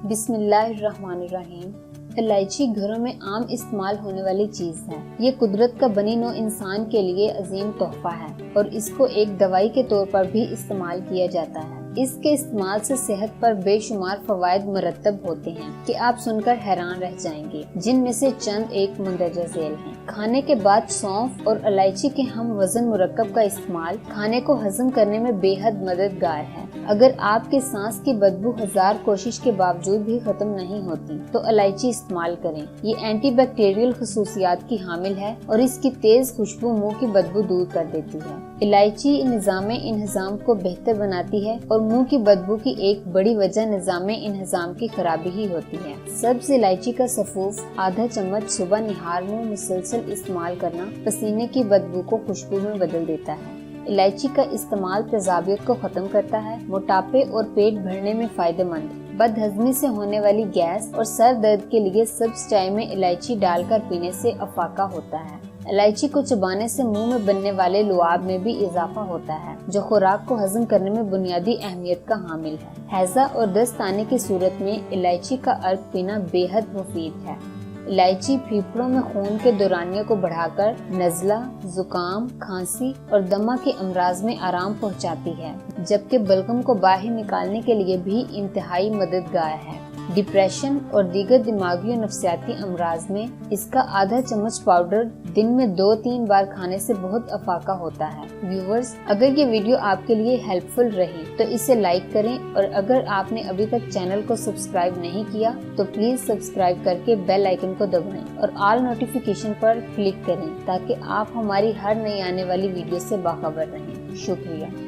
بسم اللہ الرحمن الرحیم۔ الائچی گھروں میں عام استعمال ہونے والی چیز ہے۔ یہ قدرت کا بنی نوع انسان کے لیے عظیم تحفہ ہے اور اس کو ایک دوائی کے طور پر بھی استعمال کیا جاتا ہے۔ اس کے استعمال سے صحت پر بے شمار فوائد مرتب ہوتے ہیں کہ آپ سن کر حیران رہ جائیں گے، جن میں سے چند ایک مندرجہ ذیل ہیں۔ کھانے کے بعد سونف اور الائچی کے ہم وزن مرکب کا استعمال کھانے کو ہضم کرنے میں بے حد مددگار ہے۔ اگر آپ کے سانس کی بدبو ہزار کوشش کے باوجود بھی ختم نہیں ہوتی تو الائچی استعمال کریں۔ یہ اینٹی بیکٹیریل خصوصیات کی حامل ہے اور اس کی تیز خوشبو منہ کی بدبو دور کر دیتی ہے۔ الائچی نظام انہضام کو بہتر بناتی ہے اور منہ کی بدبو کی ایک بڑی وجہ نظام انہضام کی خرابی ہی ہوتی ہے۔ سبز الائچی کا سفوف آدھا چمچ صبح نہار میں مسلسل استعمال کرنا پسینے کی بدبو کو خوشبو میں بدل دیتا ہے۔ الائچی کا استعمال تیزابیت کو ختم کرتا ہے، موٹاپے اور پیٹ بھرنے میں فائدہ مند، بد ہضمی سے ہونے والی گیس اور سر درد کے لیے سبز چائے میں الائچی ڈال کر پینے سے افاقہ ہوتا ہے۔ الائچی کو چبانے سے منہ میں بننے والے لعاب میں بھی اضافہ ہوتا ہے، جو خوراک کو ہضم کرنے میں بنیادی اہمیت کا حامل ہے۔ ہیضہ اور دست آنے کی صورت میں الائچی کا عرق پینا بے حد مفید ہے۔ الائچی پھیپھڑوں میں خون کے دورانیے کو بڑھا کر نزلہ، زکام، کھانسی اور دمہ کے امراض میں آرام پہنچاتی ہے، جبکہ بلغم کو باہر نکالنے کے لیے بھی انتہائی مددگار ہے۔ ڈپریشن اور دیگر دماغی و نفسیاتی امراض میں اس کا آدھا چمچ پاؤڈر دن میں 2-3 بار کھانے سے بہت افاقہ ہوتا ہے۔ ویورز، اگر یہ ویڈیو آپ کے لیے ہیلپ فل رہی تو اسے لائک کریں، اور اگر آپ نے ابھی تک چینل کو سبسکرائب نہیں کیا تو پلیز سبسکرائب کر کے بیل آئیکن کو دبائیں اور آل نوٹیفیکیشن پر کلک کریں تاکہ آپ ہماری ہر نئی آنے والی ویڈیو سے باخبر رہیں۔ شکریہ۔